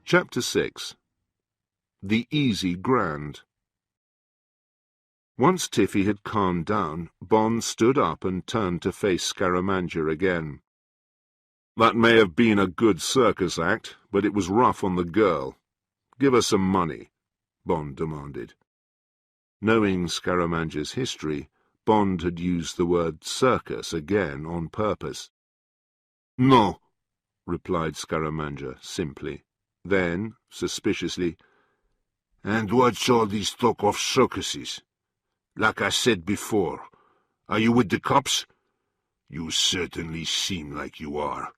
Chapter 6. The Easy Grand. Once Tiffy had calmed down, Bond stood up and turned to face Scaramanga again. "That may have been a good circus act, but it was rough on the girl. Give her some money," Bond demanded. Knowing Scaramanga's history, Bond had used the word circus again on purpose. "No," replied Scaramanga simply. Then, suspiciously, "And what's all this talk of circuses? Like I said before, are you with the cops? You certainly seem like you are."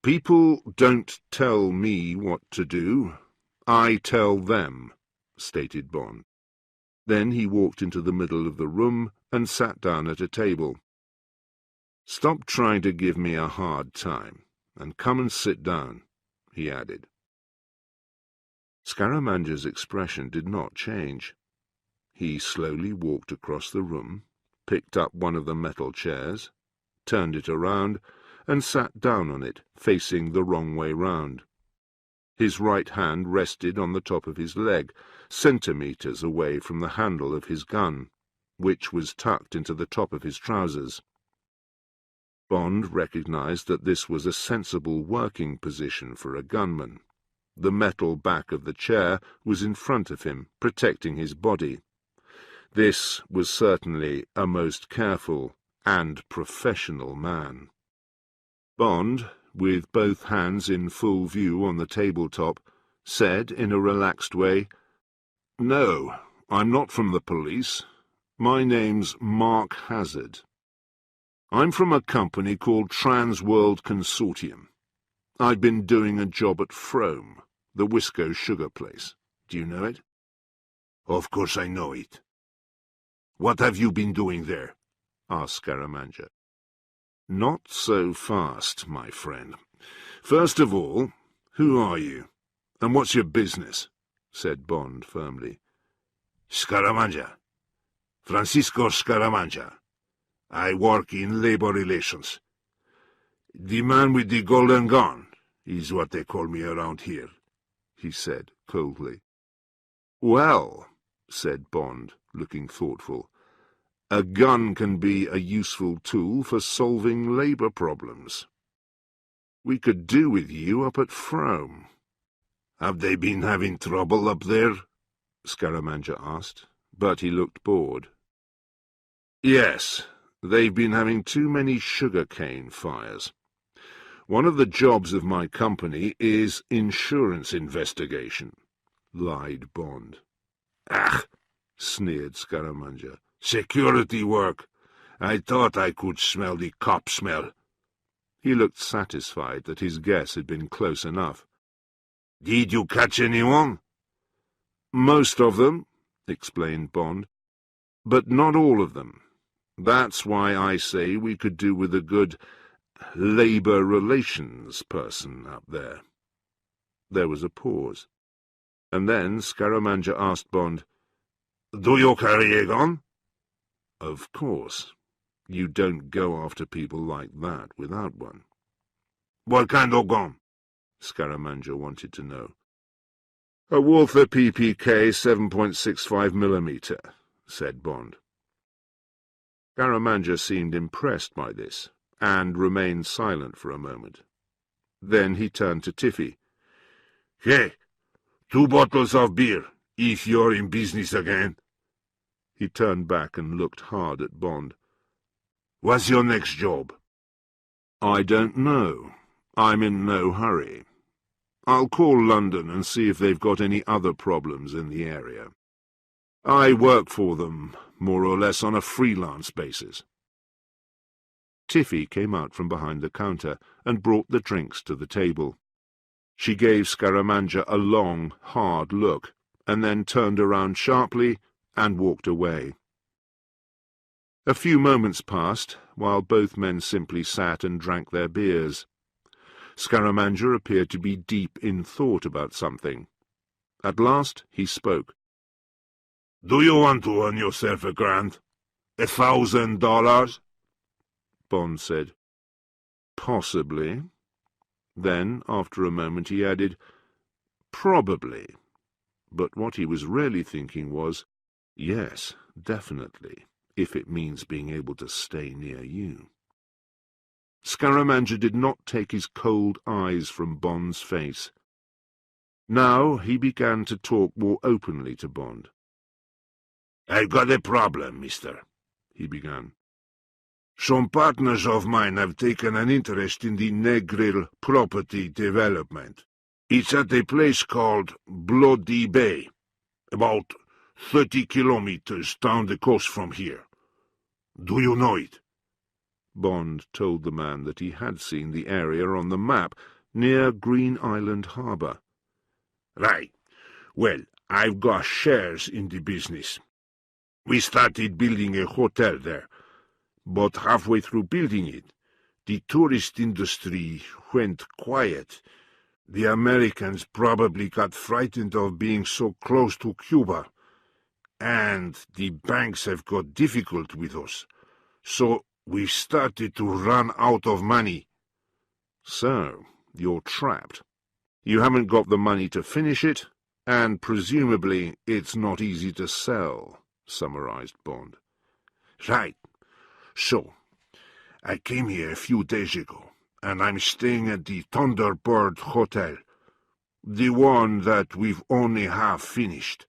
"People don't tell me what to do. I tell them," stated Bond. Then he walked into the middle of the room and sat down at a table. "Stop trying to give me a hard time, and come and sit down," he added. Scaramanga's expression did not change. He slowly walked across the room, picked up one of the metal chairs, turned it around, and sat down on it, facing the wrong way round. His right hand rested on the top of his leg, centimetres away from the handle of his gun, which was tucked into the top of his trousers. Bond recognized that this was a sensible working position for a gunman. The metal back of the chair was in front of him, protecting his body. This was certainly a most careful and professional man. Bond, with both hands in full view on the tabletop, said in a relaxed way, "No, I'm not from the police. My name's Mark Hazard. I'm from a company called Transworld Consortium. I've been doing a job at Frome, the Wisco sugar place. Do you know it?" "Of course I know it. What have you been doing there?" asked Scaramanga. "Not so fast, my friend. First of all, who are you, and what's your business?" said Bond firmly. "Scaramanga. Francisco Scaramanga. I work in labor relations. The man with the golden gun is what they call me around here," he said coldly. "Well," said Bond, looking thoughtful, "a gun can be a useful tool for solving labor problems. We could do with you up at Frome." "Have they been having trouble up there?" Scaramanga asked, but he looked bored. "Yes, they've been having too many sugar-cane fires. One of the jobs of my company is insurance investigation," lied Bond. "Ach," sneered Scaramanga. "Security work. I thought I could smell the cop smell." He looked satisfied that his guess had been close enough. "Did you catch anyone?" "Most of them," explained Bond, "but not all of them. That's why I say we could do with a good labor relations person up there." There was a pause, and then Scaramanga asked Bond, "Do you carry a gun?" "Of course. You don't go after people like that without one." "What kind of gun?" Scaramanga wanted to know. "A Walther PPK 7.65mm, said Bond. Scaramanga seemed impressed by this, and remained silent for a moment. Then he turned to Tiffy. "Hey, 2 bottles of beer, if you're in business again." He turned back and looked hard at Bond. "What's your next job?" "I don't know. I'm in no hurry. I'll call London and see if they've got any other problems in the area. I work for them, more or less on a freelance basis." Tiffy came out from behind the counter and brought the drinks to the table. She gave Scaramanga a long, hard look, and then turned around sharply and walked away. A few moments passed, while both men simply sat and drank their beers. Scaramanga appeared to be deep in thought about something. At last he spoke. "Do you want to earn yourself a grand? $1,000? Bond said. "Possibly." Then, after a moment, he added, Probably. But what he was really thinking was, yes, definitely, if it means being able to stay near you. Scaramanga did not take his cold eyes from Bond's face. Now he began to talk more openly to Bond. "I've got a problem, mister," he began. "Some partners of mine have taken an interest in the Negril property development. It's at a place called Bloody Bay, about 30 kilometers down the coast from here. Do you know it?" Bond told the man that he had seen the area on the map near Green Island Harbour. "Right. Well, I've got shares in the business. We started building a hotel there, but halfway through building it, the tourist industry went quiet. The Americans probably got frightened of being so close to Cuba, and the banks have got difficult with us, so we've started to run out of money." "So, you're trapped. You haven't got the money to finish it, and presumably it's not easy to sell," summarized Bond. "Right. So, I came here a few days ago, and I'm staying at the Thunderbird Hotel, the one that we've only half finished.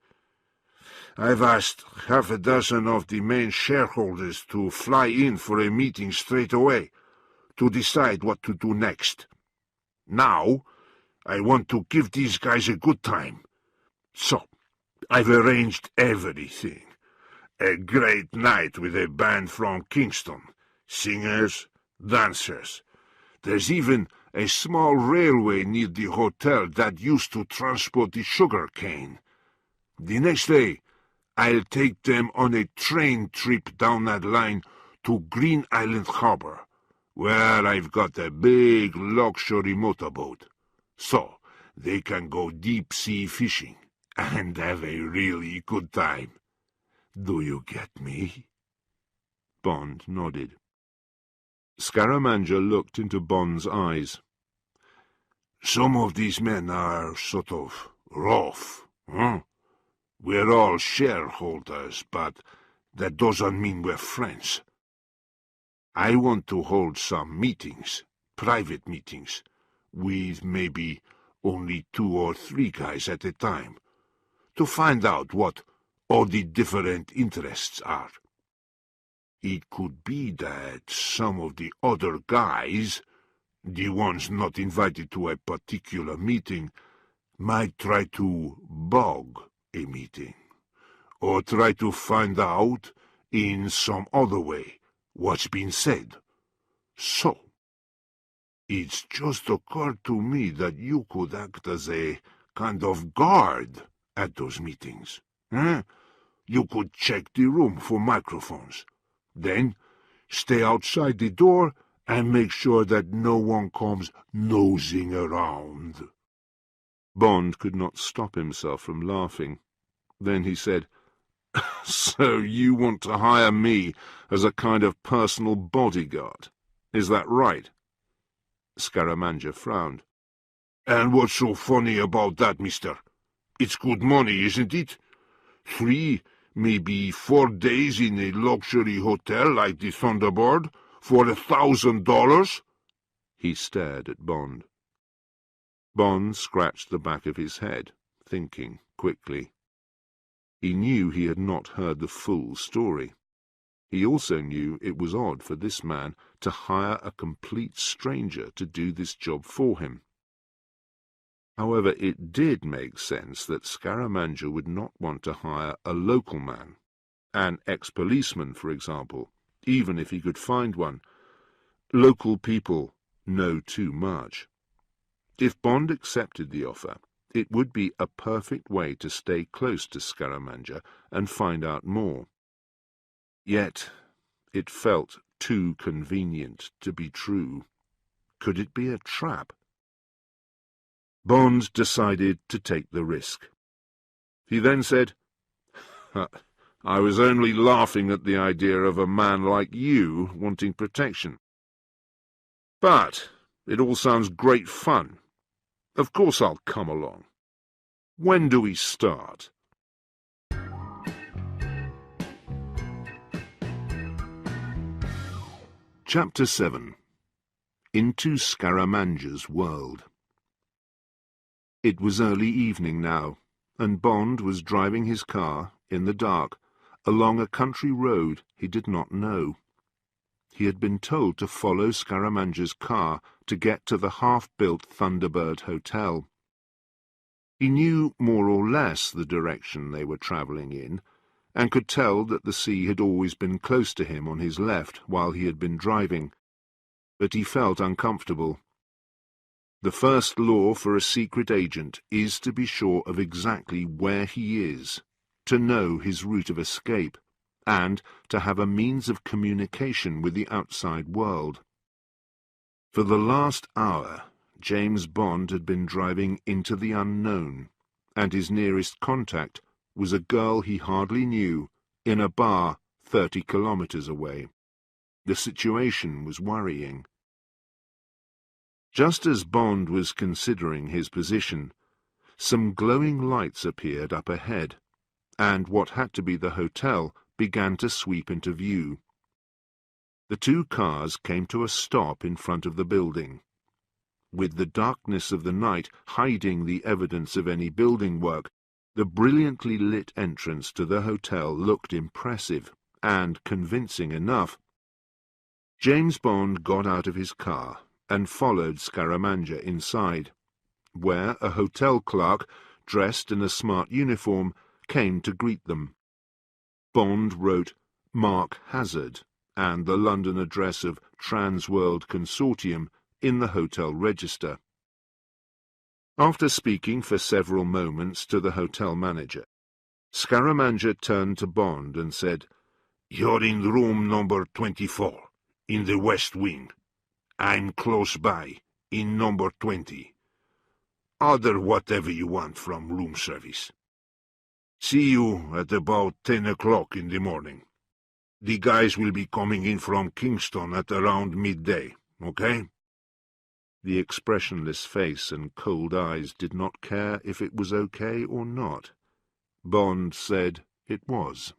I've asked half a dozen of the main shareholders to fly in for a meeting straight away, to decide what to do next. Now, I want to give these guys a good time. So, I've arranged everything. A great night with a band from Kingston, singers, dancers. There's even a small railway near the hotel that used to transport the sugar cane. The next day, I'll take them on a train trip down that line to Green Island Harbour, where I've got a big luxury motorboat, so they can go deep-sea fishing and have a really good time. Do you get me?" Bond nodded. Scaramanga looked into Bond's eyes. "Some of these men are sort of rough, huh? We're all shareholders, but that doesn't mean we're friends. I want to hold some meetings, private meetings, with maybe only 2 or 3 guys at a time, to find out what all the different interests are. It could be that some of the other guys, the ones not invited to a particular meeting, might try to bug a meeting, or try to find out, in some other way, what's been said. So, it's just occurred to me that you could act as a kind of guard at those meetings. You could check the room for microphones, then stay outside the door and make sure that no one comes nosing around." Bond could not stop himself from laughing. Then he said, "So you want to hire me as a kind of personal bodyguard? Is that right?" Scaramanga frowned. "And what's so funny about that, mister? It's good money, isn't it? 3, maybe 4 days in a luxury hotel like the Thunderbird for $1,000? He stared at Bond. Bond scratched the back of his head, thinking quickly. He knew he had not heard the full story. He also knew it was odd for this man to hire a complete stranger to do this job for him. However, it did make sense that Scaramanga would not want to hire a local man, an ex-policeman, for example, even if he could find one. Local people know too much. If Bond accepted the offer, it would be a perfect way to stay close to Scaramanga and find out more. Yet it felt too convenient to be true. Could it be a trap? Bond decided to take the risk. He then said, "I was only laughing at the idea of a man like you wanting protection. But it all sounds great fun. Of course I'll come along. When do we start? Chapter 7. Into Scaramanga's World. It was early evening now, and Bond was driving his car, in the dark, along a country road he did not know. He had been told to follow Scaramanga's car to get to the half-built Thunderbird Hotel. He knew more or less the direction they were travelling in, and could tell that the sea had always been close to him on his left while he had been driving, but he felt uncomfortable. The first law for a secret agent is to be sure of exactly where he is, to know his route of escape, and to have a means of communication with the outside world. For the last hour, James Bond had been driving into the unknown, and his nearest contact was a girl he hardly knew, in a bar 30 kilometres away. The situation was worrying. Just as Bond was considering his position, some glowing lights appeared up ahead, and what had to be the hotel began to sweep into view. The two cars came to a stop in front of the building. With the darkness of the night hiding the evidence of any building work, the brilliantly lit entrance to the hotel looked impressive and convincing enough. James Bond got out of his car and followed Scaramanga inside, where a hotel clerk, dressed in a smart uniform, came to greet them. Bond wrote Mark Hazard and the London address of Transworld Consortium in the hotel register. After speaking for several moments to the hotel manager, Scaramanga turned to Bond and said, "You're in room number 24, in the West Wing. I'm close by, in number 20. Order whatever you want from room service. See you at about 10 o'clock in the morning. The guys will be coming in from Kingston at around midday, okay?" The expressionless face and cold eyes did not care if it was okay or not. Bond said it was.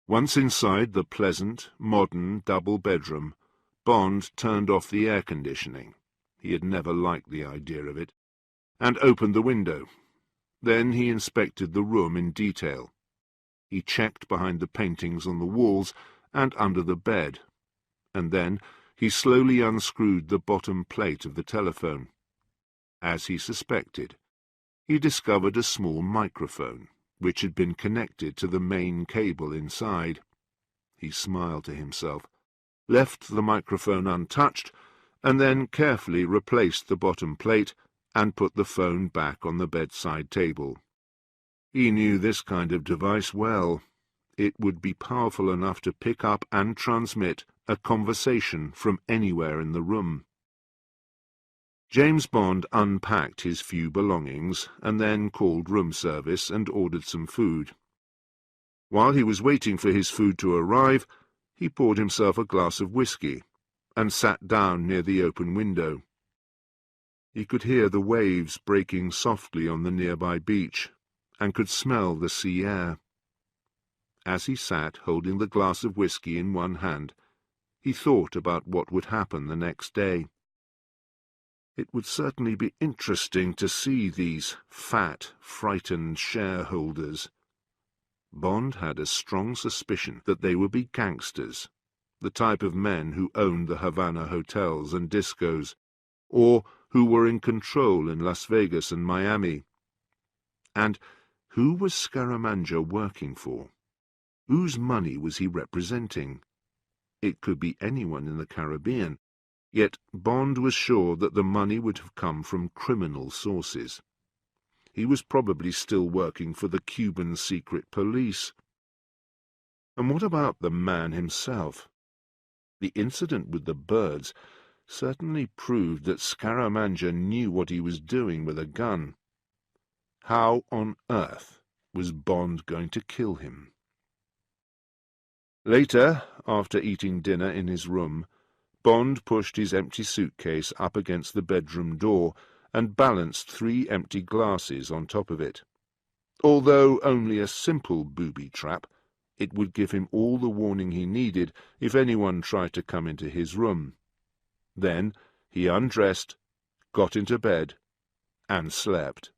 Once inside the pleasant, modern double bedroom, Bond turned off the air conditioning. He had never liked the idea of it, and opened the window. Then he inspected the room in detail. He checked behind the paintings on the walls and under the bed, and then he slowly unscrewed the bottom plate of the telephone. As he suspected, he discovered a small microphone, which had been connected to the main cable inside. He smiled to himself, left the microphone untouched, and then carefully replaced the bottom plate and put the phone back on the bedside table. He knew this kind of device well. It would be powerful enough to pick up and transmit a conversation from anywhere in the room. James Bond unpacked his few belongings and then called room service and ordered some food. While he was waiting for his food to arrive, he poured himself a glass of whisky and sat down near the open window. He could hear the waves breaking softly on the nearby beach and could smell the sea air. As he sat holding the glass of whisky in one hand, he thought about what would happen the next day. It would certainly be interesting to see these fat, frightened shareholders. Bond had a strong suspicion that they would be gangsters, the type of men who owned the Havana hotels and discos, or who were in control in Las Vegas and Miami. And who was Scaramanga working for? Whose money was he representing? It could be anyone in the Caribbean, yet Bond was sure that the money would have come from criminal sources. He was probably still working for the Cuban secret police. And what about the man himself? The incident with the birds certainly proved that Scaramanga knew what he was doing with a gun. How on earth was Bond going to kill him? Later, after eating dinner in his room, Bond pushed his empty suitcase up against the bedroom door and balanced 3 empty glasses on top of it. Although only a simple booby trap, it would give him all the warning he needed if anyone tried to come into his room. Then he undressed, got into bed, and slept.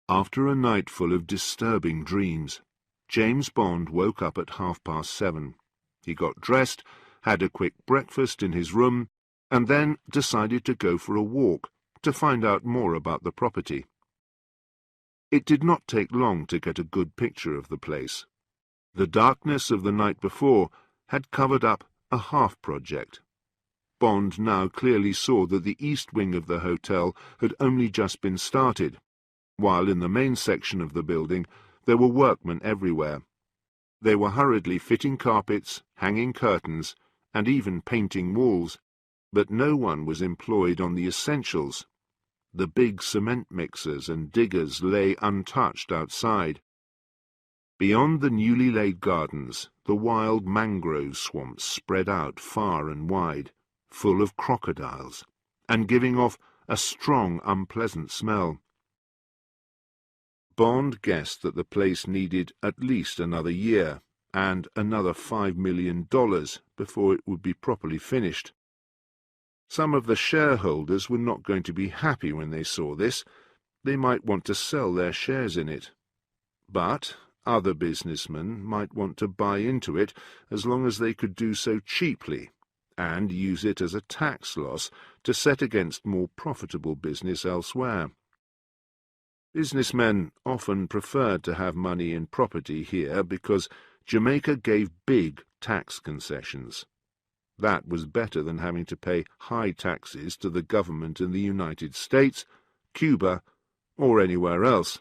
After a night full of disturbing dreams, James Bond woke up at 7:30. He got dressed, had a quick breakfast in his room, and then decided to go for a walk to find out more about the property. It did not take long to get a good picture of the place. The darkness of the night before had covered up a half-project. Bond now clearly saw that the east wing of the hotel had only just been started, while in the main section of the building there were workmen everywhere. They were hurriedly fitting carpets, hanging curtains, and even painting walls, but no one was employed on the essentials. The big cement mixers and diggers lay untouched outside. Beyond the newly laid gardens, the wild mangrove swamps spread out far and wide, full of crocodiles, and giving off a strong, unpleasant smell. Bond guessed that the place needed at least another year, and another $5 million before it would be properly finished. Some of the shareholders were not going to be happy when they saw this. They might want to sell their shares in it. But other businessmen might want to buy into it as long as they could do so cheaply, and use it as a tax loss to set against more profitable business elsewhere. Businessmen often preferred to have money in property here because Jamaica gave big tax concessions. That was better than having to pay high taxes to the government in the United States, Cuba, or anywhere else.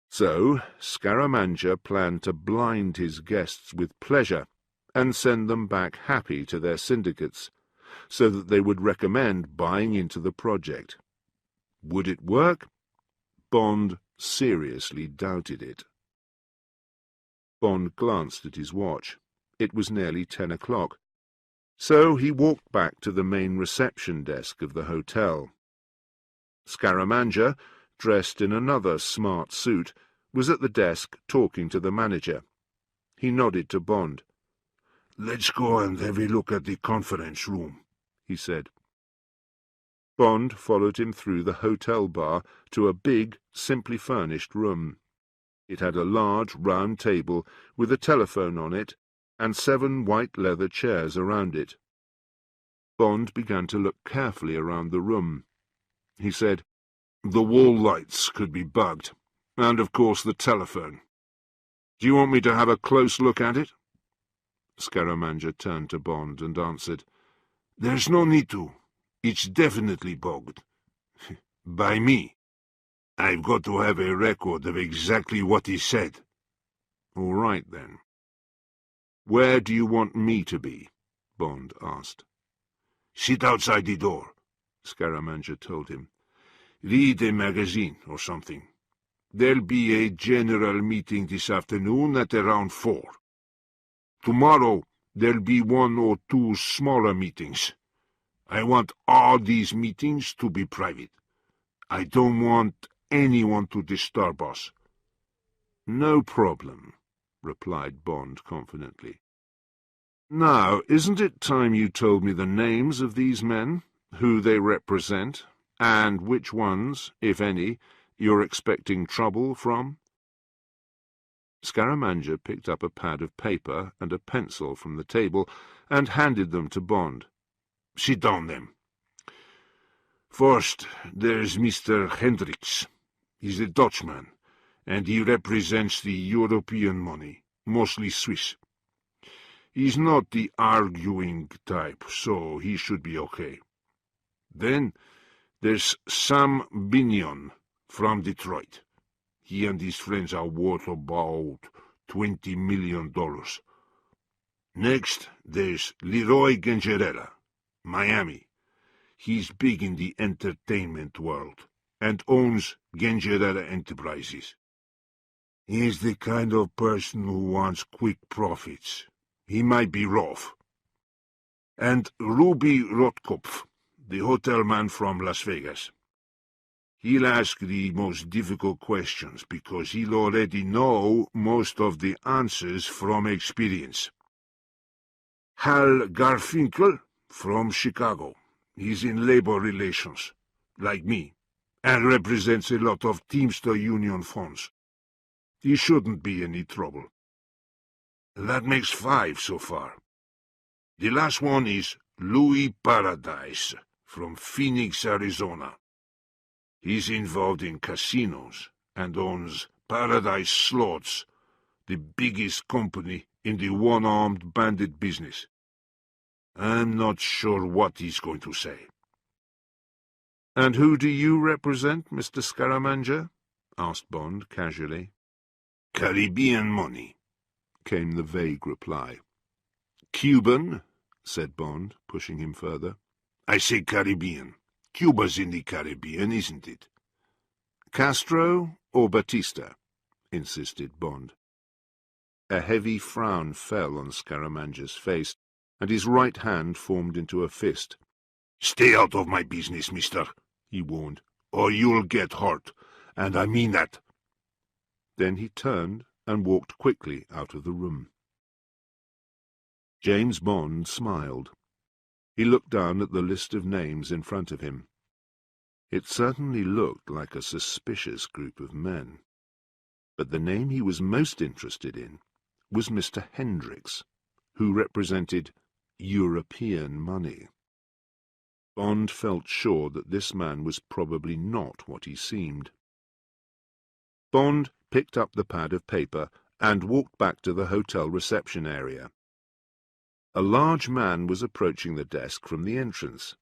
So Scaramanga planned to blind his guests with pleasure and send them back happy to their syndicates, so that they would recommend buying into the project. Would it work? Bond seriously doubted it. Bond glanced at his watch. It was nearly 10 o'clock. So he walked back to the main reception desk of the hotel. Scaramanga, dressed in another smart suit, was at the desk talking to the manager. He nodded to Bond. "Let's go and have a look at the conference room," he said. Bond followed him through the hotel bar to a big, simply furnished room. It had a large, round table with a telephone on it and 7 white leather chairs around it. Bond began to look carefully around the room. He said, "The wall lights could be bugged, and of course the telephone. Do you want me to have a close look at it?" Scaramanga turned to Bond and answered, "There's no need to. It's definitely bugged. By me. I've got to have a record of exactly what he said." "All right, then." "Where do you want me to be?" Bond asked. "Sit outside the door," Scaramanga told him. "Read a magazine or something. There'll be a general meeting this afternoon at around 4. Tomorrow there'll be 1 or 2 smaller meetings. I want all these meetings to be private. I don't want anyone to disturb us." "No problem," replied Bond confidently. "Now, isn't it time you told me the names of these men, who they represent, and which ones, if any, you're expecting trouble from?" Scaramanga picked up a pad of paper and a pencil from the table and handed them to Bond. "Sit down, then. First, there's Mr. Hendricks. He's a Dutchman, and he represents the European money, mostly Swiss. He's not the arguing type, so he should be okay. Then there's Sam Binion from Detroit. He and his friends are worth about $20 million. Next, there's Leroy Gengerella, Miami. He's big in the entertainment world and owns Gengerella Enterprises. He's the kind of person who wants quick profits. He might be rough. And Ruby Rotkopf, the hotel man from Las Vegas. He'll ask the most difficult questions because he'll already know most of the answers from experience. Hal Garfinkel from Chicago. He's in labor relations, like me, and represents a lot of Teamster Union funds. He shouldn't be any trouble. That makes 5 so far. The last one is Louis Paradise from Phoenix, Arizona. He's involved in casinos and owns Paradise Slots, the biggest company in the one-armed bandit business. I'm not sure what he's going to say. "And who do you represent, Mr. Scaramanga?" asked Bond casually. Caribbean money, came the vague reply. "Cuban?" said Bond, pushing him further. I say Caribbean. Cuba's in the Caribbean, isn't it? "Castro or Batista?" insisted Bond. A heavy frown fell on Scaramanga's face, and his right hand formed into a fist. "Stay out of my business, mister," he warned, "or you'll get hurt, and I mean that." Then he turned and walked quickly out of the room. James Bond smiled. He looked down at the list of names in front of him. It certainly looked like a suspicious group of men. But the name he was most interested in was Mr. Hendricks, who represented European money. Bond felt sure that this man was probably not what he seemed. Bond picked up the pad of paper and walked back to the hotel reception area. A large man was approaching the desk from the entrance.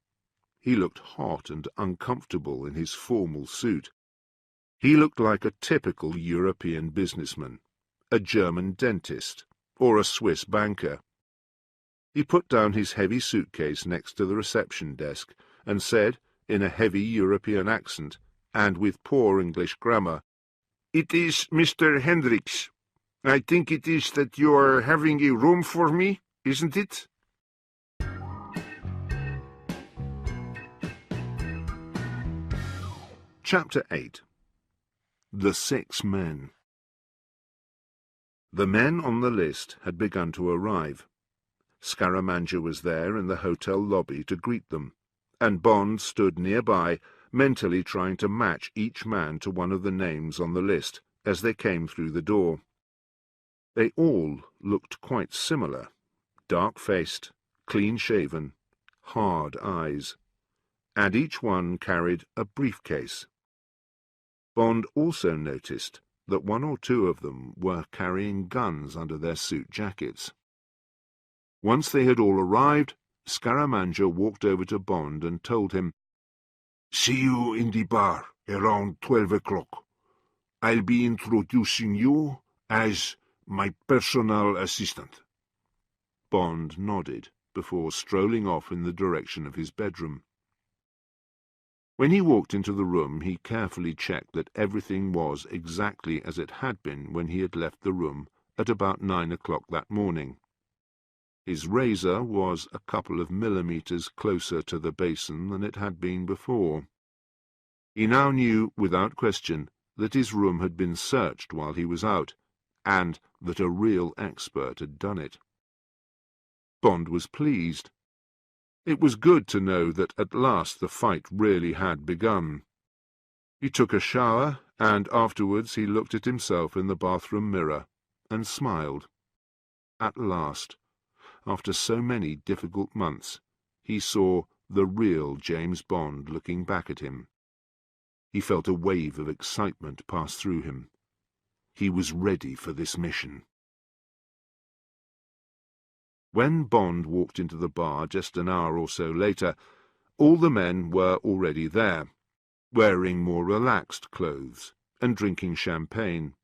He looked hot and uncomfortable in his formal suit. He looked like a typical European businessman, a German dentist, or a Swiss banker. He put down his heavy suitcase next to the reception desk and said, in a heavy European accent, and with poor English grammar, "It is Mr. Hendricks. I think it is that you are having a room for me, isn't it?" Chapter 8. The 6 Men. The men on the list had begun to arrive. Scaramanga was there in the hotel lobby to greet them, and Bond stood nearby, mentally trying to match each man to one of the names on the list as they came through the door. They all looked quite similar, dark-faced, clean-shaven, hard eyes, and each one carried a briefcase. Bond also noticed that 1 or 2 of them were carrying guns under their suit jackets. Once they had all arrived, Scaramanga walked over to Bond and told him, "See you in the bar around 12 o'clock. I'll be introducing you as my personal assistant." Bond nodded before strolling off in the direction of his bedroom. When he walked into the room, he carefully checked that everything was exactly as it had been when he had left the room at about 9 o'clock that morning. His razor was a couple of millimeters closer to the basin than it had been before. He now knew, without question, that his room had been searched while he was out, and that a real expert had done it. Bond was pleased. It was good to know that at last the fight really had begun. He took a shower, and afterwards he looked at himself in the bathroom mirror and smiled. At last, after so many difficult months, he saw the real James Bond looking back at him. He felt a wave of excitement pass through him. He was ready for this mission. When Bond walked into the bar just an hour or so later, all the men were already there, wearing more relaxed clothes and drinking champagne.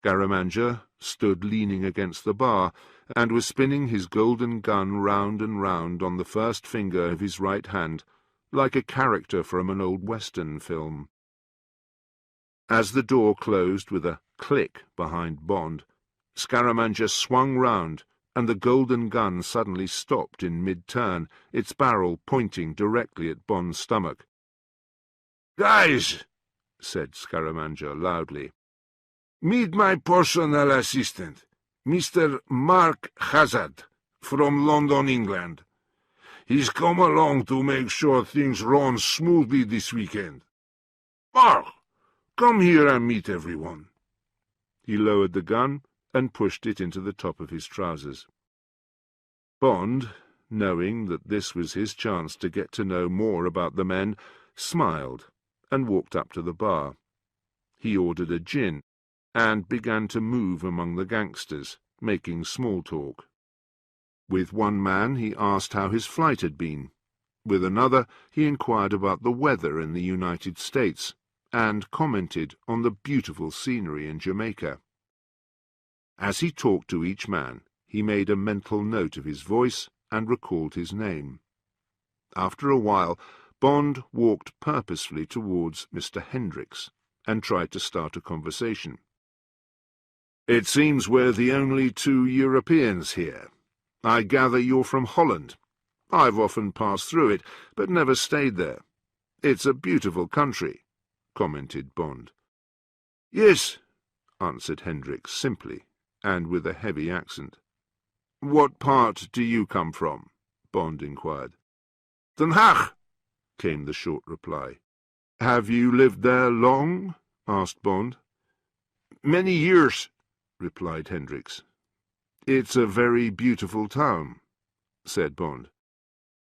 Scaramanga stood leaning against the bar and was spinning his golden gun round and round on the first finger of his right hand, like a character from an old Western film. As the door closed with a click behind Bond, Scaramanga swung round and the golden gun suddenly stopped in mid-turn, its barrel pointing directly at Bond's stomach. "Guys," said Scaramanga loudly. "Meet my personal assistant, Mr. Mark Hazard, from London, England. He's come along to make sure things run smoothly this weekend. Mark, come here and meet everyone." He lowered the gun and pushed it into the top of his trousers. Bond, knowing that this was his chance to get to know more about the men, smiled and walked up to the bar. He ordered a gin and began to move among the gangsters, making small talk. With one man he asked how his flight had been. With another he inquired about the weather in the United States and commented on the beautiful scenery in Jamaica. As he talked to each man, he made a mental note of his voice and recalled his name. After a while, Bond walked purposefully towards Mr. Hendricks and tried to start a conversation. "It seems we're the only two Europeans here. I gather you're from Holland. I've often passed through it, but never stayed there. It's a beautiful country," commented Bond. "Yes," answered Hendricks simply, and with a heavy accent. "What part do you come from?" Bond inquired. "Den Haag," came the short reply. "Have you lived there long?" asked Bond. "Many years," replied Hendricks. "It's a very beautiful town," said Bond.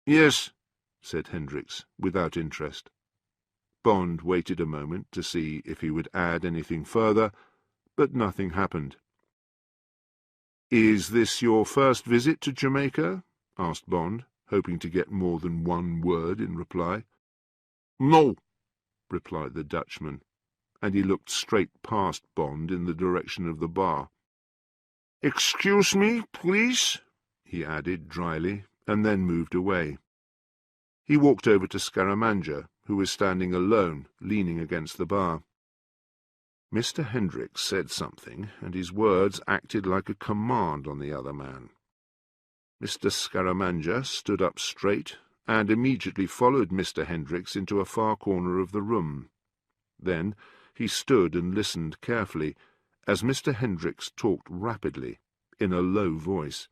"Yes," said Hendricks, without interest. Bond waited a moment to see if he would add anything further, but nothing happened. "Is this your first visit to Jamaica?" asked Bond, hoping to get more than one word in reply. "No," replied the Dutchman, and he looked straight past Bond in the direction of the bar. "Excuse me, please," he added dryly, and then moved away. He walked over to Scaramanga, who was standing alone, leaning against the bar. Mr. Hendricks said something, and his words acted like a command on the other man. Mr. Scaramanga stood up straight and immediately followed Mr. Hendricks into a far corner of the room. Then he stood and listened carefully as Mr. Hendricks talked rapidly, in a low voice.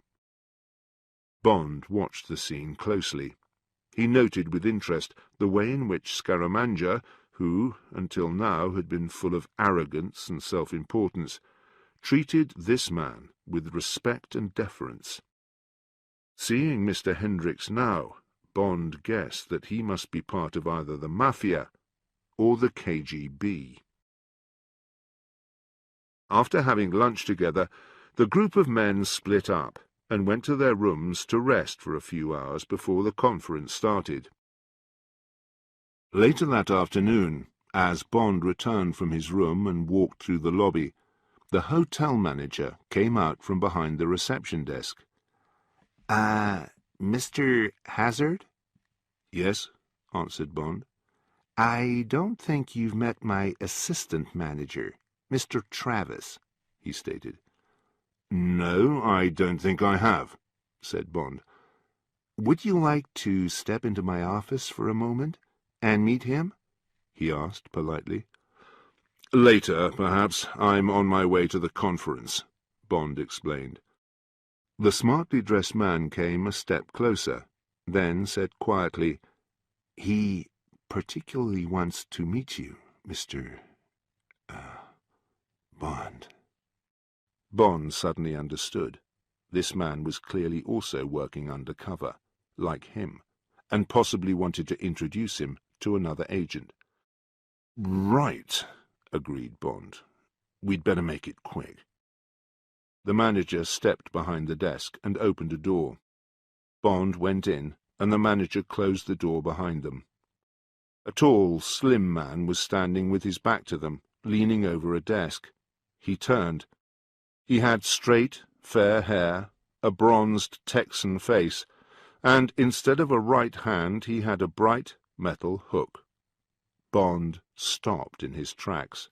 Bond watched the scene closely. He noted with interest the way in which Scaramanga, who, until now, had been full of arrogance and self-importance, treated this man with respect and deference. Seeing Mr. Hendricks now, Bond guessed that he must be part of either the Mafia or the KGB. After having lunch together, the group of men split up and went to their rooms to rest for a few hours before the conference started. Later that afternoon, as Bond returned from his room and walked through the lobby, the hotel manager came out from behind the reception desk. Mr. Hazard?" "Yes," answered Bond. "I don't think you've met my assistant manager, Mr. Travis," he stated. "No, I don't think I have," said Bond. "Would you like to step into my office for a moment and meet him?" he asked politely. "Later, perhaps. I'm on my way to the conference," Bond explained. The smartly dressed man came a step closer, then said quietly, "He particularly wants to meet you, Mr. Bond." Bond suddenly understood. This man was clearly also working undercover, like him, and possibly wanted to introduce him to another agent. "Right," agreed Bond. "We'd better make it quick." The manager stepped behind the desk and opened a door. Bond went in, and the manager closed the door behind them. A tall, slim man was standing with his back to them, leaning over a desk. He turned. He had straight, fair hair, a bronzed Texan face, and instead of a right hand he had a bright metal hook. Bond stopped in his tracks.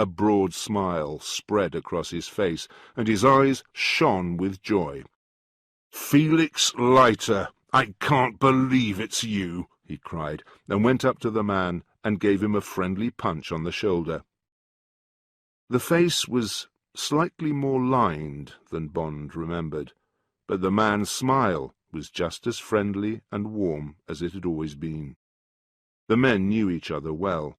A broad smile spread across his face, and his eyes shone with joy. "Felix Leiter, I can't believe it's you," he cried, and went up to the man and gave him a friendly punch on the shoulder. The face was slightly more lined than Bond remembered, but the man's smile was just as friendly and warm as it had always been. The men knew each other well.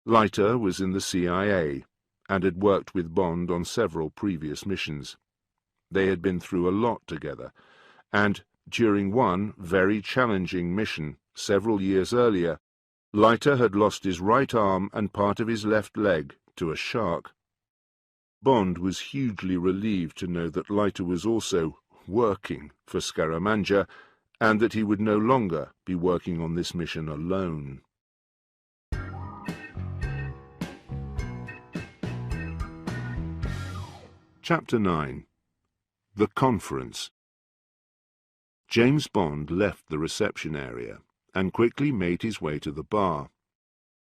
Leiter was in the CIA, and had worked with Bond on several previous missions. They had been through a lot together, and during one very challenging mission several years earlier, Leiter had lost his right arm and part of his left leg to a shark. Bond was hugely relieved to know that Leiter was also working for Scaramanga, and that he would no longer be working on this mission alone. Chapter 9. The Conference. James Bond left the reception area and quickly made his way to the bar.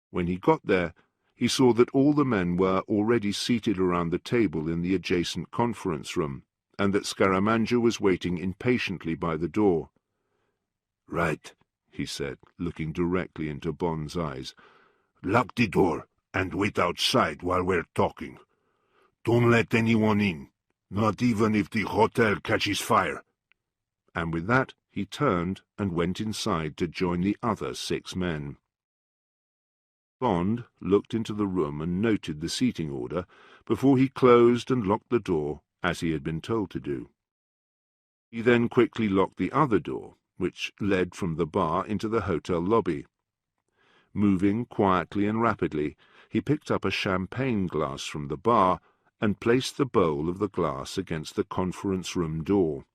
When he got there, he saw that all the men were already seated around the table in the adjacent conference room, and that Scaramanga was waiting impatiently by the door. "Right," he said, looking directly into Bond's eyes. "Lock the door and wait outside while we're talking. Don't let anyone in, not even if the hotel catches fire." And with that he turned and went inside to join the other 6 men. Bond looked into the room and noted the seating order before he closed and locked the door, as he had been told to do. He then quickly locked the other door, which led from the bar into the hotel lobby. Moving quietly and rapidly, he picked up a champagne glass from the bar and placed the bowl of the glass against the conference-room door.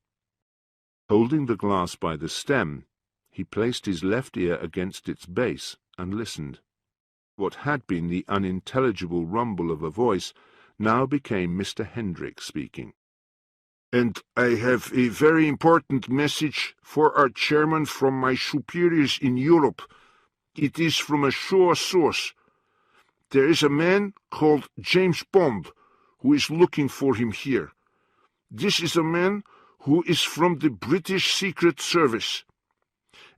Holding the glass by the stem, he placed his left ear against its base and listened. What had been the unintelligible rumble of a voice now became Mr. Hendricks speaking. "And I have a very important message for our chairman from my superiors in Europe. It is from a sure source. There is a man called James Bond who is looking for him here. This is a man who is from the British Secret Service.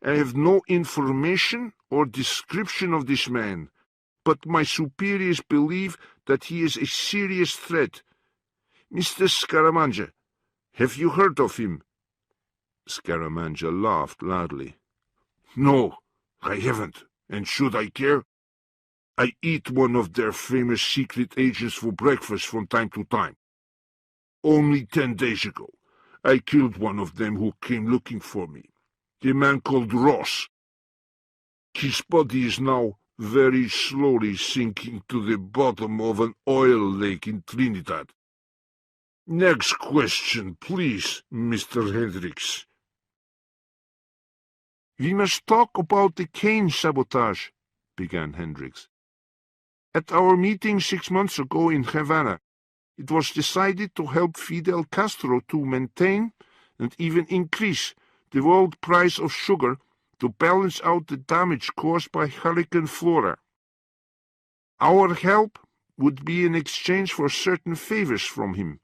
I have no information or description of this man, but my superiors believe that he is a serious threat. Mr. Scaramanga, have you heard of him?" Scaramanga laughed loudly. "No, I haven't, and should I care? I eat one of their famous secret agents for breakfast from time to time. Only 10 days ago, I killed one of them who came looking for me, a man called Ross. His body is now very slowly sinking to the bottom of an oil lake in Trinidad. Next question, please, Mr. Hendricks." "We must talk about the Kane sabotage," began Hendricks. "At our meeting 6 months ago in Havana, it was decided to help Fidel Castro to maintain and even increase the world price of sugar to balance out the damage caused by Hurricane Flora. Our help would be in exchange for certain favors from him.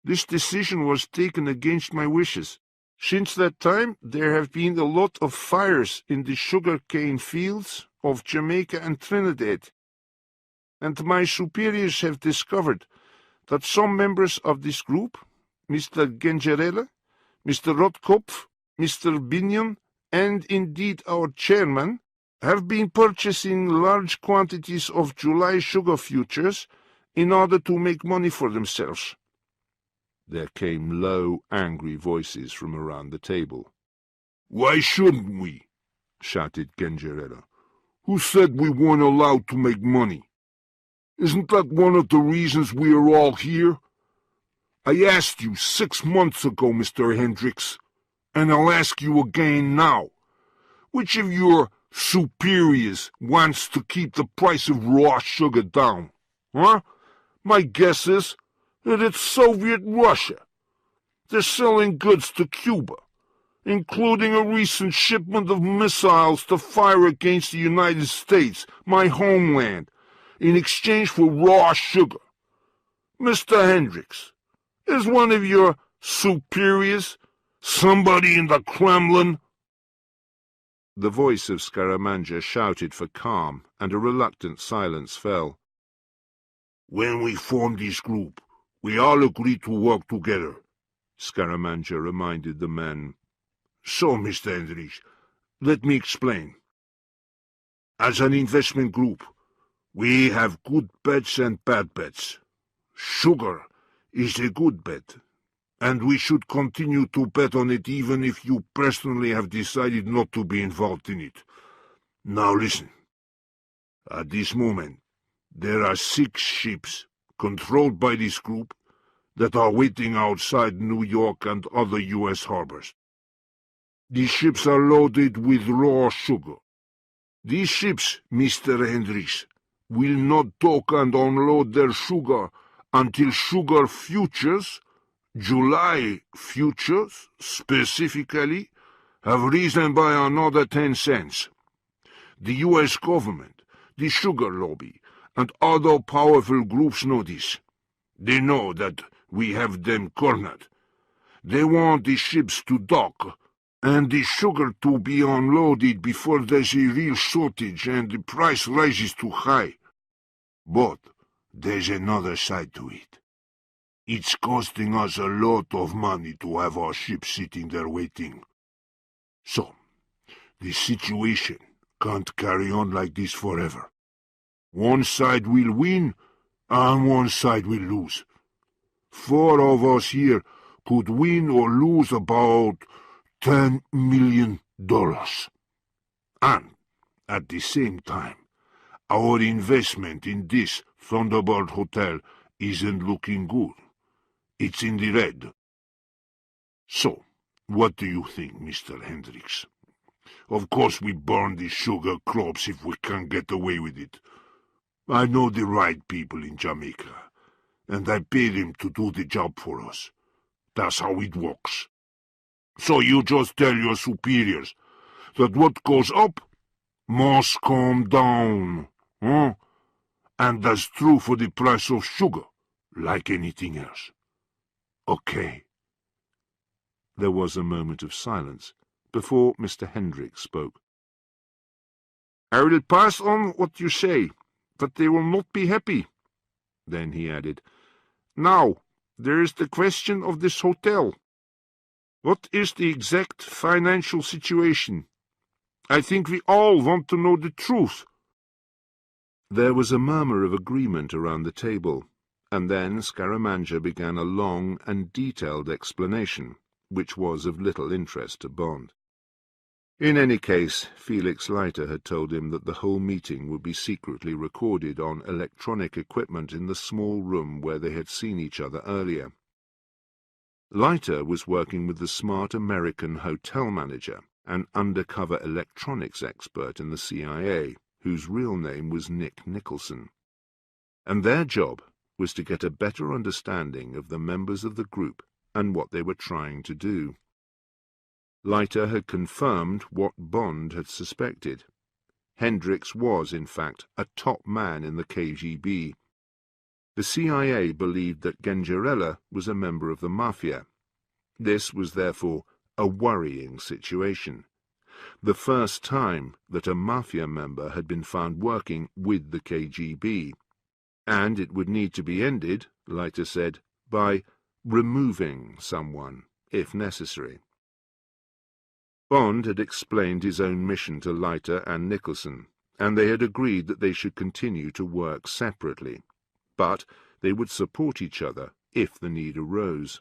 This decision was taken against my wishes. Since that time, there have been a lot of fires in the sugar-cane fields of Jamaica and Trinidad, and my superiors have discovered that some members of this group, Mr. Gengerella, Mr. Rotkopf, Mr. Binion, and indeed our chairman, have been purchasing large quantities of July sugar futures in order to make money for themselves." There came low, angry voices from around the table. "Why shouldn't we?" shouted Gengerella. "Who said we weren't allowed to make money? Isn't that one of the reasons we are all here? I asked you 6 months ago, Mr. Hendricks, and I'll ask you again now. Which of your superiors wants to keep the price of raw sugar down? Huh? My guess is that it's Soviet Russia. They're selling goods to Cuba, including a recent shipment of missiles to fire against the United States, my homeland, in exchange for raw sugar. Mr. Hendricks, is one of your superiors somebody in the Kremlin?" The voice of Scaramanga shouted for calm, and a reluctant silence fell. "When we formed this group, we all agreed to work together," Scaramanga reminded the men. "So, Mr. Hendricks, let me explain. As an investment group, we have good bets and bad bets. Sugar is a good bet, and we should continue to bet on it even if you personally have decided not to be involved in it. Now listen. At this moment, there are 6 ships controlled by this group that are waiting outside New York and other U.S. harbors. These ships are loaded with raw sugar. These ships, Mr. Hendricks, will not dock and unload their sugar until sugar futures, July futures specifically, have risen by another 10 cents. The U.S. government, the sugar lobby, and other powerful groups know this. They know that we have them cornered. They want the ships to dock and the sugar to be unloaded before there's a real shortage and the price rises too high. But there's another side to it. It's costing us a lot of money to have our ships sitting there waiting. So, the situation can't carry on like this forever. One side will win, and one side will lose. 4 of us here could win or lose about $10 million. And, at the same time, our investment in this Thunderbolt Hotel isn't looking good. It's in the red. So, what do you think, Mr. Hendricks? Of course we burn the sugar crops if we can get away with it. I know the right people in Jamaica, and I pay them to do the job for us. That's how it works. So you just tell your superiors that what goes up must come down, huh? And that's true for the price of sugar, like anything else. Okay. There was a moment of silence before Mr. Hendricks spoke. "I will pass on what you say, but they will not be happy." Then he added, "Now, there is the question of this hotel. What is the exact financial situation? I think we all want to know the truth." There was a murmur of agreement around the table, and then Scaramanga began a long and detailed explanation, which was of little interest to Bond. In any case, Felix Leiter had told him that the whole meeting would be secretly recorded on electronic equipment in the small room where they had seen each other earlier. Leiter was working with the smart American hotel manager, an undercover electronics expert in the CIA, whose real name was Nick Nicholson. And their job was to get a better understanding of the members of the group and what they were trying to do. Leiter had confirmed what Bond had suspected. Hendricks was, in fact, a top man in the KGB. The CIA believed that Gengerella was a member of the Mafia. This was therefore a worrying situation. The first time that a Mafia member had been found working with the KGB. And it would need to be ended, Leiter said, by removing someone, if necessary. Bond had explained his own mission to Leiter and Nicholson, and they had agreed that they should continue to work separately, but they would support each other if the need arose.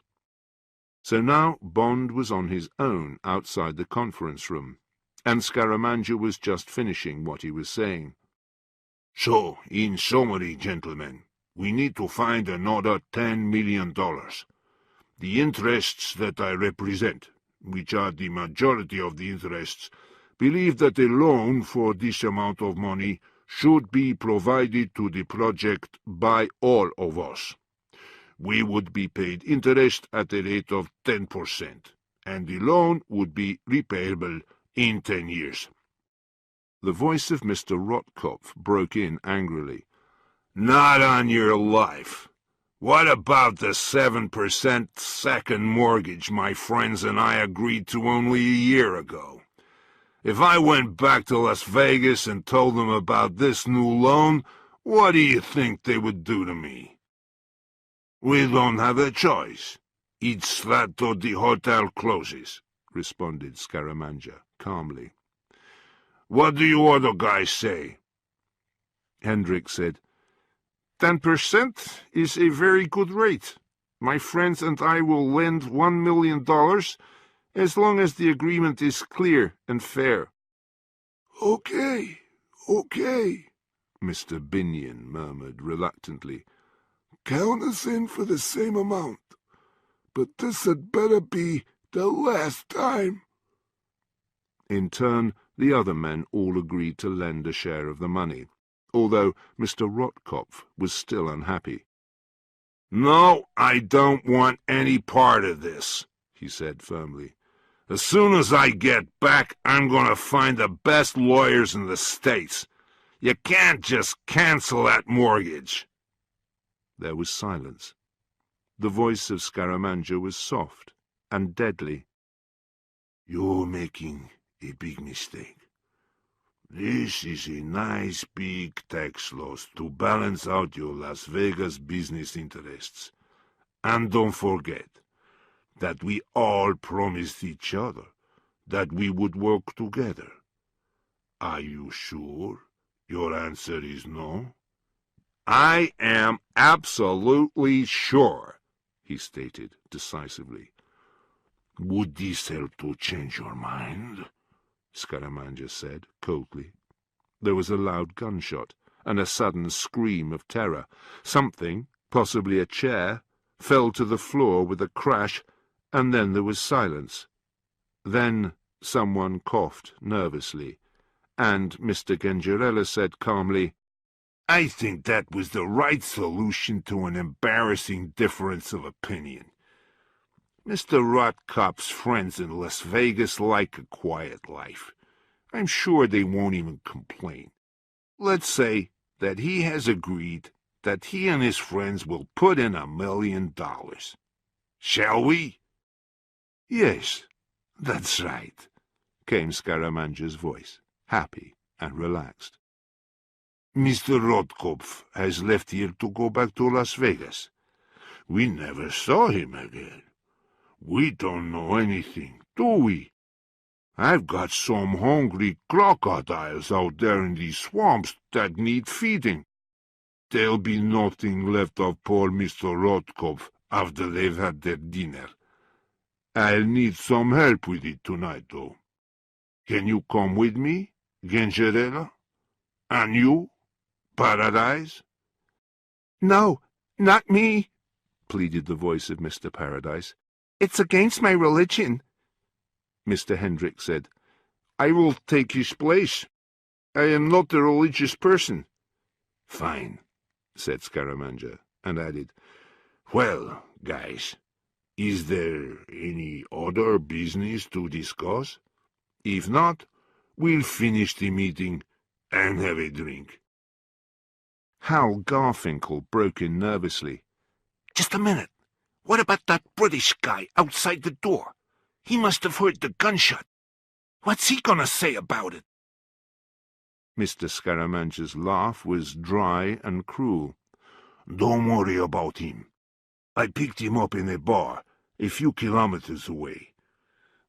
So now Bond was on his own outside the conference room, and Scaramanga was just finishing what he was saying. "So, in summary, gentlemen, we need to find another $10 million. The interests that I represent, which are the majority of the interests, believe that a loan for this amount of money should be provided to the project by all of us. We would be paid interest at a rate of 10%, and the loan would be repayable in 10 years. The voice of Mr. Rotkopf broke in angrily. Not on your life. What about the 7% second mortgage my friends and I agreed to only a year ago? If I went back to Las Vegas and told them about this new loan, what do you think they would do to me? We don't have a choice. It's that or the hotel closes, responded Scaramanga calmly. What do you other guys say? Hendricks said, 10% is a very good rate. My friends and I will lend $1 million as long as the agreement is clear and fair. Okay, Mr. Binion murmured reluctantly. Count us in for the same amount, but this had better be the last time. In turn, the other men all agreed to lend a share of the money, although Mr. Rotkopf was still unhappy. "No, I don't want any part of this," he said firmly. "As soon as I get back, I'm going to find the best lawyers in the States. You can't just cancel that mortgage." There was silence. The voice of Scaramanga was soft and deadly. "You're making a big mistake. This is a nice big tax loss to balance out your Las Vegas business interests. And don't forget that we all promised each other that we would work together. Are you sure your answer is no?" "I am absolutely sure," he stated decisively. "Would this help to change your mind?" Scaramanga said coldly. There was a loud gunshot and a sudden scream of terror. Something, possibly a chair, fell to the floor with a crash, and then there was silence. Then someone coughed nervously, and Mr. Gengerella said calmly, "I think that was the right solution to an embarrassing difference of opinion. Mr. Rotkopf's friends in Las Vegas like a quiet life. I'm sure they won't even complain. Let's say that he has agreed that he and his friends will put in $1 million. Shall we?" "Yes, that's right," came Scaramanga's voice, happy and relaxed. "Mr. Rotkopf has left here to go back to Las Vegas. We never saw him again. We don't know anything, do we? I've got some hungry crocodiles out there in these swamps that need feeding. There'll be nothing left of poor Mr. Rotkopf after they've had their dinner. I'll need some help with it tonight, though. Can you come with me, Gengerella? And you, Paradise?" "No, not me," pleaded the voice of Mr. Paradise. "It's against my religion." Mr. Hendricks said, "I will take his place. I am not a religious person." "Fine," said Scaramanga, and added, "Well, guys, is there any other business to discuss? If not, we'll finish the meeting and have a drink." Hal Garfinkel broke in nervously. "Just a minute. What about that British guy outside the door? He must have heard the gunshot. What's he gonna say about it?" Mr. Scaramanga's laugh was dry and cruel. "Don't worry about him. I picked him up in a bar a few kilometers away.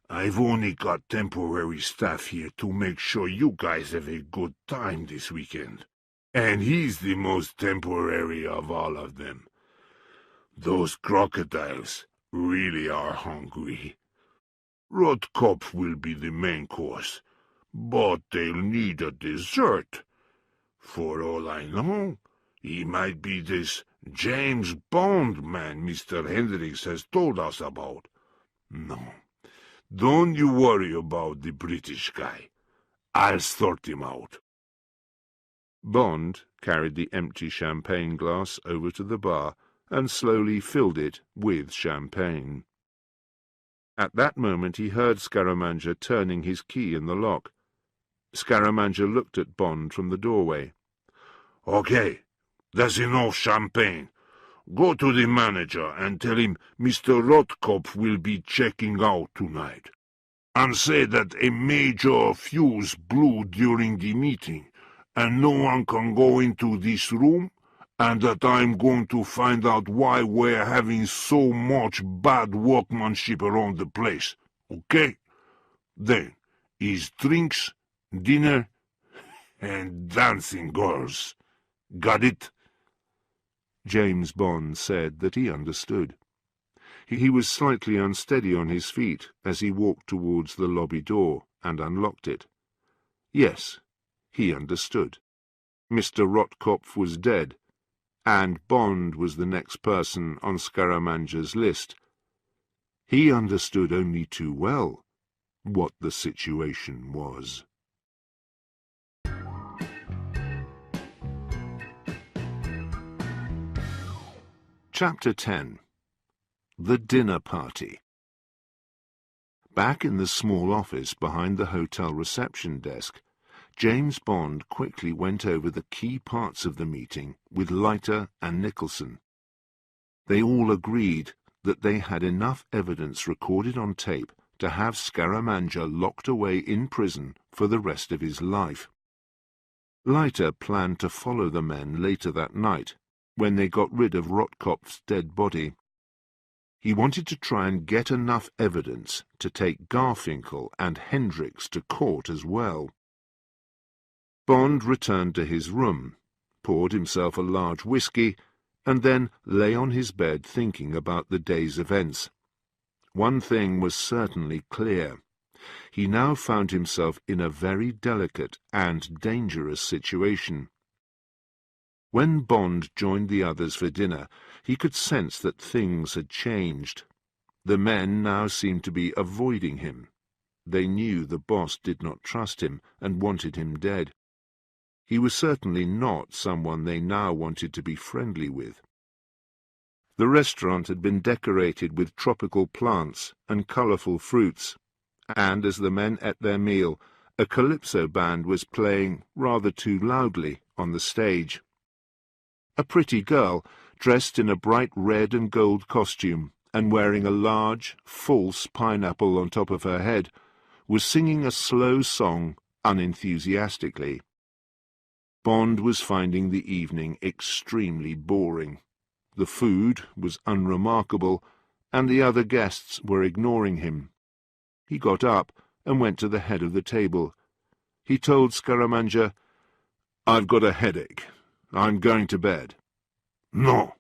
I've only got temporary staff here to make sure you guys have a good time this weekend. And he's the most temporary of all of them. Those crocodiles really are hungry. Rotkopf will be the main course, but they'll need a dessert. For all I know, he might be this James Bond man Mr. Hendricks has told us about. No, don't you worry about the British guy. I'll sort him out." Bond carried the empty champagne glass over to the bar and slowly filled it with champagne. At that moment he heard Scaramanga turning his key in the lock. Scaramanga looked at Bond from the doorway. "Okay, That's enough champagne. Go to the manager and tell him Mr. Rotkopf will be checking out tonight. And say that a major fuse blew during the meeting, and no one can go into this room, and that I'm going to find out why we're having so much bad workmanship around the place. Okay? Then, is drinks, dinner, and dancing girls. Got it? James Bond said that he understood. He was slightly unsteady on his feet as he walked towards the lobby door and unlocked it. Yes, he understood. Mr. Rotkopf was dead, and Bond was the next person on Scaramanga's list. He understood only too well what the situation was. Chapter 10. The Dinner Party. Back in the small office behind the hotel reception desk, James Bond quickly went over the key parts of the meeting with Leiter and Nicholson. They all agreed that they had enough evidence recorded on tape to have Scaramanga locked away in prison for the rest of his life. Leiter planned to follow the men later that night, when they got rid of Rotkopf's dead body. He wanted to try and get enough evidence to take Garfinkel and Hendricks to court as well. Bond returned to his room, poured himself a large whisky, and then lay on his bed thinking about the day's events. One thing was certainly clear. He now found himself in a very delicate and dangerous situation. When Bond joined the others for dinner, he could sense that things had changed. The men now seemed to be avoiding him. They knew the boss did not trust him and wanted him dead. He was certainly not someone they now wanted to be friendly with. The restaurant had been decorated with tropical plants and colourful fruits, and as the men ate their meal, a calypso band was playing rather too loudly on the stage. A pretty girl, dressed in a bright red and gold costume and wearing a large, false pineapple on top of her head, was singing a slow song unenthusiastically. Bond was finding the evening extremely boring. The food was unremarkable, and the other guests were ignoring him. He got up and went to the head of the table. He told Scaramanga, "I've got a headache. I'm going to bed." "No,"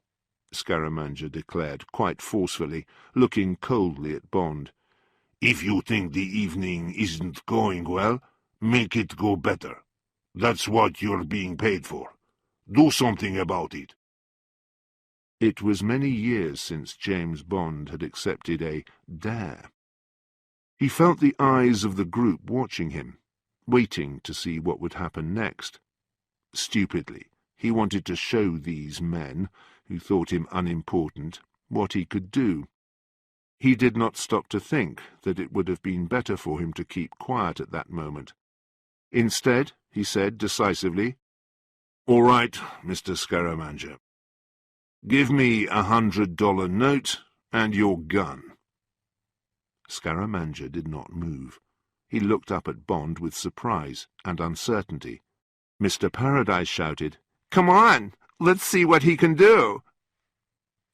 Scaramanga declared quite forcefully, looking coldly at Bond. "If you think the evening isn't going well, make it go better. That's what you're being paid for. Do something about it." It was many years since James Bond had accepted a dare. He felt the eyes of the group watching him, waiting to see what would happen next. Stupidly, he wanted to show these men, who thought him unimportant, what he could do. He did not stop to think that it would have been better for him to keep quiet at that moment. Instead, he said decisively, "All right, Mr. Scaramanga. Give me $100 note and your gun." Scaramanga did not move. He looked up at Bond with surprise and uncertainty. Mr. Paradise shouted, "Come on, let's see what he can do."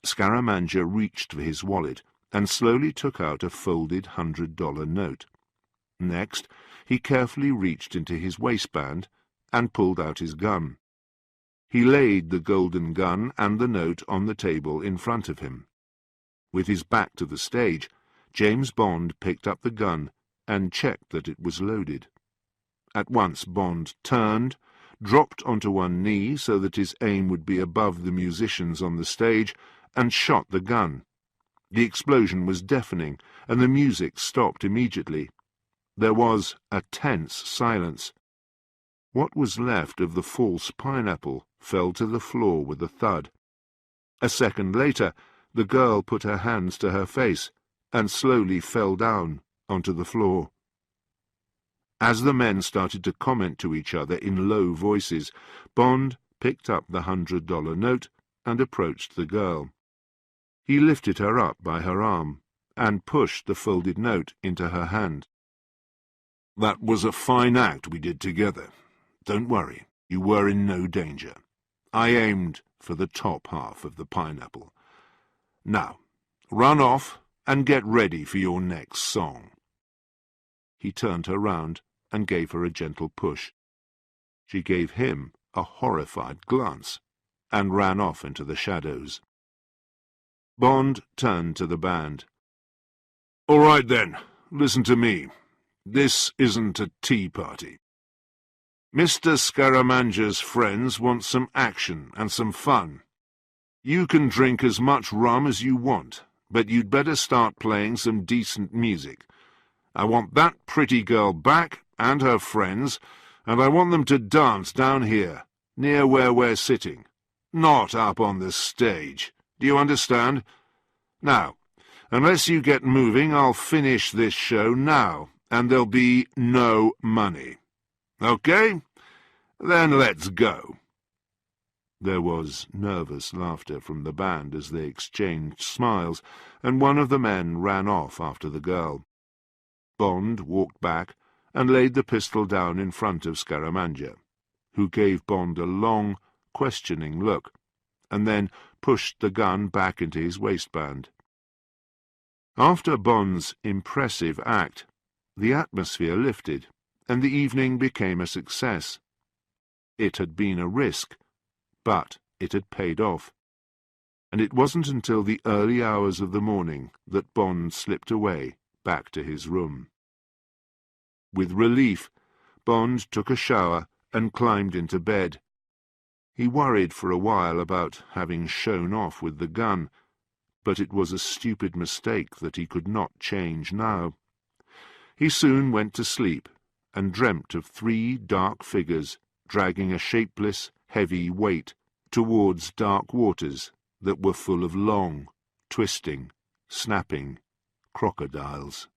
Scaramanga reached for his wallet and slowly took out a folded $100 note. Next, he carefully reached into his waistband and pulled out his gun. He laid the golden gun and the note on the table in front of him. With his back to the stage, James Bond picked up the gun and checked that it was loaded. At once Bond turned, dropped onto one knee so that his aim would be above the musicians on the stage, and shot the gun. The explosion was deafening, and the music stopped immediately. There was a tense silence. What was left of the false pineapple fell to the floor with a thud. A second later, the girl put her hands to her face and slowly fell down onto the floor. As the men started to comment to each other in low voices, Bond picked up the $100 note and approached the girl. He lifted her up by her arm and pushed the folded note into her hand. "That was a fine act we did together. Don't worry, you were in no danger. I aimed for the top half of the pineapple. Now, run off and get ready for your next song." He turned her round and gave her a gentle push. She gave him a horrified glance and ran off into the shadows. Bond turned to the band. "All right then, listen to me. This isn't a tea party. Mr. Scaramanga's friends want some action and some fun. You can drink as much rum as you want, but you'd better start playing some decent music. I want that pretty girl back and her friends, and I want them to dance down here, near where we're sitting, not up on the stage. Do you understand? Now, unless you get moving, I'll finish this show now, and there'll be no money. Okay? Then let's go." There was nervous laughter from the band as they exchanged smiles, and one of the men ran off after the girl. Bond walked back and laid the pistol down in front of Scaramanga, who gave Bond a long, questioning look, and then pushed the gun back into his waistband. After Bond's impressive act, the atmosphere lifted, and the evening became a success. It had been a risk, but it had paid off, and it wasn't until the early hours of the morning that Bond slipped away back to his room. With relief, Bond took a shower and climbed into bed. He worried for a while about having shown off with the gun, but it was a stupid mistake that he could not change now. He soon went to sleep and dreamt of 3 dark figures dragging a shapeless, heavy weight towards dark waters that were full of long, twisting, snapping crocodiles.